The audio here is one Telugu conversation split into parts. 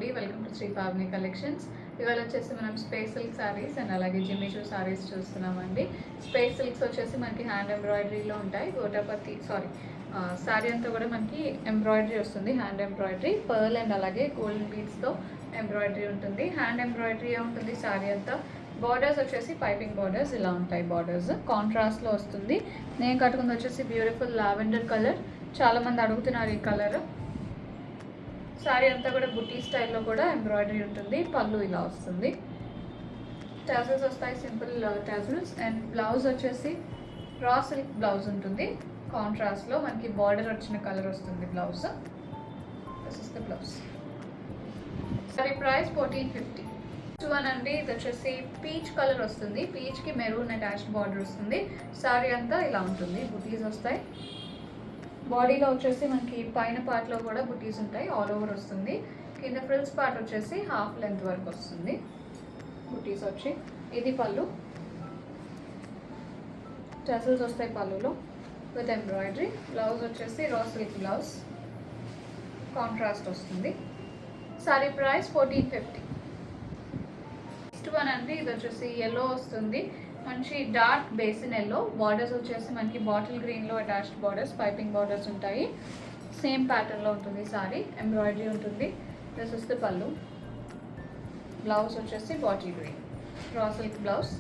అండి, welcome to Shri Pavani collections. ఇవాళ వచ్చేసి మనం స్పేస్ సిల్క్ సారీస్ అండ్ అలాగే జిమ్మిచూ సారీస్ చూస్తున్నామండి. స్పేస్ సిల్క్స్ వచ్చేసి మనకి హ్యాండ్ ఎంబ్రాయిడరీలో ఉంటాయి. గోటాపతి సారీ అంతా కూడా మనకి ఎంబ్రాయిడరీ వస్తుంది, హ్యాండ్ ఎంబ్రాయిడరీ, పర్ల్ అండ్ అలాగే గోల్డెన్ బీడ్స్తో ఎంబ్రాయిడరీ ఉంటుంది. హ్యాండ్ ఎంబ్రాయిడరీ ఉంటుంది సారీ అంతా. బార్డర్స్ వచ్చేసి పైపింగ్ బార్డర్స్ ఇలా ఉంటాయి. బార్డర్స్ కాంట్రాస్ట్లో వస్తుంది. నేను కట్టుకుంది వచ్చేసి బ్యూటిఫుల్ లావెండర్ కలర్. చాలామంది అడుగుతున్నారు ఈ కలర్. సారీ అంతా కూడా బుటీ స్టైల్లో కూడా ఎంబ్రాయిడరీ ఉంటుంది. పళ్ళు ఇలా వస్తుంది. టాజిల్స్ వస్తాయి, సింపుల్ టాజిల్స్. అండ్ బ్లౌజ్ వచ్చేసి రా సిల్క్ బ్లౌజ్ ఉంటుంది. కాంట్రాస్ట్లో మనకి బార్డర్ వచ్చిన కలర్ వస్తుంది blouse. This is the blouse. Sorry price 1450. One అండి, ఇది వచ్చేసి పీచ్ కలర్ వస్తుంది. పీచ్కి మెరూన్ అటాచ్డ్ బార్డర్ వస్తుంది. సారీ అంతా ఇలా ఉంటుంది. బుటీస్ వస్తాయి. బాడీలో వచ్చేసి మనకి పైన పార్ట్లో కూడా బుటీస్ ఉంటాయి, ఆల్ ఓవర్ వస్తుంది. కింద ఫ్రిల్స్ పార్ట్ వచ్చేసి హాఫ్ లెంత్ వరకు వస్తుంది బుటీస్ వచ్చి. ఇది పళ్ళు. టసల్స్ వస్తాయి పళ్ళులో విత్ ఎంబ్రాయిడరీ. బ్లౌజ్ వచ్చేసి రా సిల్క్ బ్లౌజ్, కాంట్రాస్ట్ వస్తుంది. Sorry price 1450. నెక్స్ట్ వన్ అండి, ఇది వచ్చేసి ఎల్లో వస్తుంది. మంచి డార్క్ బేసిన్ ఎల్లో. బార్డర్స్ వచ్చేసి మనకి బాటిల్ గ్రీన్లో అటాచ్డ్ బార్డర్స్, పైపింగ్ బార్డర్స్ ఉంటాయి. సేమ్ ప్యాటర్న్లో ఉంటుంది సారీ. ఎంబ్రాయిడరీ ఉంటుంది. దిస్ ఇస్ ది పళ్ళు. బ్లౌజ్ వచ్చేసి bottle green, raw silk blouse.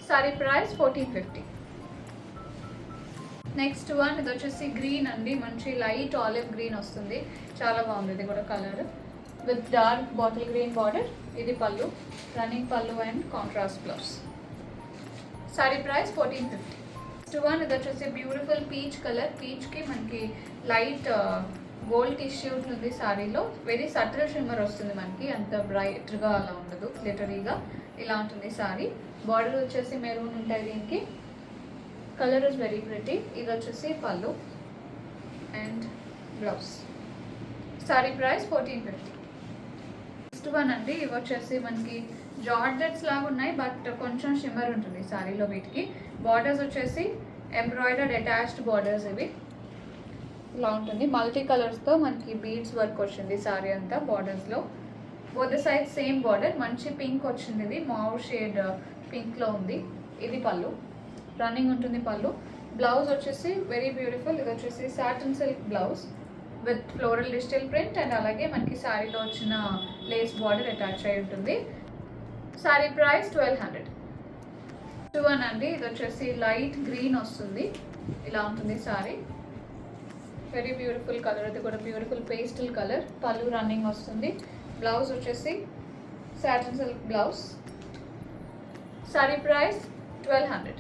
Sorry price 1450. Next one, ఇది వచ్చేసి గ్రీన్ అండి. మంచి లైట్ ఆలివ్ గ్రీన్ వస్తుంది. చాలా బాగుంది ఇది కూడా colour. With dark bottle green border. ఇది పళ్ళు, రన్నింగ్ పళ్ళు and contrast blouse. Sorry price 1450. Next one, ఇది వచ్చేసి బ్యూటిఫుల్ పీచ్ కలర్. పీచ్కి మనకి లైట్ గోల్డ్ టిష్యూ ఉంటుంది సారీలో. వెరీ సటిల్ షిమ్మర్ వస్తుంది మనకి, అంత బ్రైట్గా అలా ఉండదు, గ్లిటరీగా ఇలా ఉంటుంది సారీ. బార్డర్ వచ్చేసి మెరూన్ ఉంటాయి దీనికి. Colour is very pretty. ఇది వచ్చేసి పళ్ళు and blouse. Sorry price 1450. Next one అండి, ఇవి వచ్చేసి మనకి జార్జెట్స్ లాగా ఉన్నాయి, బట్ కొంచెం షిమ్మర్ ఉంటుంది సారీలో. వీటికి బార్డర్స్ వచ్చేసి ఎంబ్రాయిడర్డ్ అటాచ్డ్ బార్డర్స్. ఇవి ఇలా ఉంటుంది. మల్టీ కలర్స్తో మనకి బీడ్స్ వర్క్ వచ్చింది సారీ అంతా బార్డర్స్లో. Both side same border. మంచి పింక్ వచ్చింది, ఇది మావ్ షేడ్ పింక్లో ఉంది. ఇది పళ్ళు, రన్నింగ్ ఉంటుంది పళ్ళు. బ్లౌజ్ వచ్చేసి వెరీ బ్యూటిఫుల్. ఇది వచ్చేసి satin silk blouse with floral digital print and అలాగే మనకి శారీలో వచ్చిన లేస్ బార్డర్ అటాచ్ అయి ఉంటుంది. Sorry price 1200. వన్ అండి, ఇది వచ్చేసి లైట్ గ్రీన్ వస్తుంది. ఇలా ఉంటుంది సారీ. Very beautiful colour. ఇది కూడా బ్యూటిఫుల్ పేస్టల్ కలర్. పళ్ళు రన్నింగ్ వస్తుంది. బ్లౌజ్ వచ్చేసి satin silk blouse. Sorry price 1200.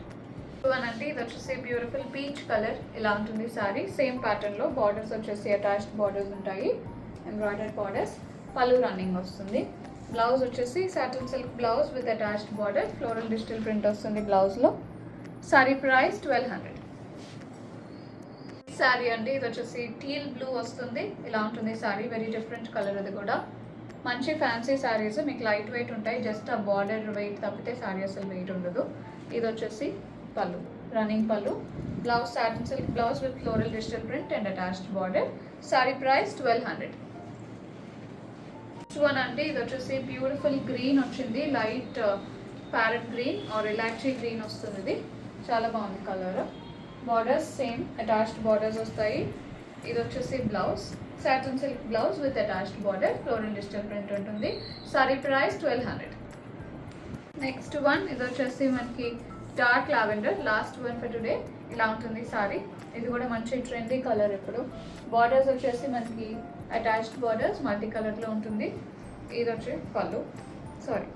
One అండి, ఇది వచ్చేసి బ్యూటిఫుల్ పీచ్ కలర్. ఇలా ఉంటుంది సారీ. సేమ్ ప్యాటర్న్లో బార్డర్స్ వచ్చేసి అటాచ్డ్ బార్డర్స్ ఉంటాయి, ఎంబ్రాయిడర్డ్ బార్డర్స్. పళ్ళు రన్నింగ్ వస్తుంది. బ్లౌజ్ వచ్చేసి satin silk blouse with attached border, floral digital print వస్తుంది బ్లౌజ్లో. Sorry price 1200. సారీ అండి, ఇది వచ్చేసి టీల్ బ్లూ వస్తుంది. ఇలా ఉంటుంది సారీ. Very different colour. ఇది కూడా మంచి ఫ్యాన్సీ సారీస్. మీకు లైట్ వెయిట్ ఉంటాయి. జస్ట్ ఆ బార్డర్ వెయిట్ తప్పితే సారీ అసలు వెయిట్ ఉండదు. ఇది వచ్చేసి పళ్ళు, రన్నింగ్ పళ్ళు. Blouse satin silk blouse with floral digital print and attached border. Sorry price 1200. One అండి, ఇది వచ్చేసి బ్యూటిఫుల్ గ్రీన్ వచ్చింది. Light parrot green are elaichi green వస్తుంది. ఇది చాలా బాగుంది colour. Borders same attached borders వస్తాయి. ఇది వచ్చేసి blouse, satin silk blouse with attached border, floral digital print ఉంటుంది. Sorry price 1200. నెక్స్ట్ వన్, ఇది వచ్చేసి మనకి dark lavender. Last one for today. ఇలా ఉంటుంది సారీ. ఇది కూడా మంచి ట్రెండీ కలర్ ఇప్పుడు. బార్డర్స్ వచ్చేసి మనకి అటాచ్డ్ బార్డర్స్ మల్టీ కలర్లో ఉంటుంది. ఇది వచ్చి పళ్ళు,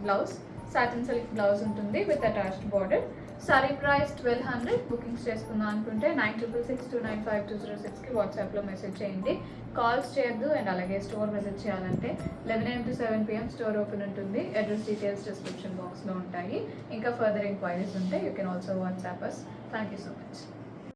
బ్లౌజ్ సాటిన్ సిల్క్ బ్లౌజ్ ఉంటుంది with attached border. Sorry price 1200. Bookings చేసుకుందాం అనుకుంటే 9662952006కి వాట్సాప్లో మెసేజ్ చేయండి. కాల్స్ చేయొద్దు. అండ్ అలాగే స్టోర్ విజిట్ చేయాలంటే 11 AM to 7 PM store open ఉంటుంది. అడ్రస్ డీటెయిల్స్ డిస్క్రిప్షన్ బాక్స్లో ఉంటాయి. ఇంకా ఫర్దర్ ఎంక్వైరీస్ ఉంటే you can also WhatsApp us. Thank you so much.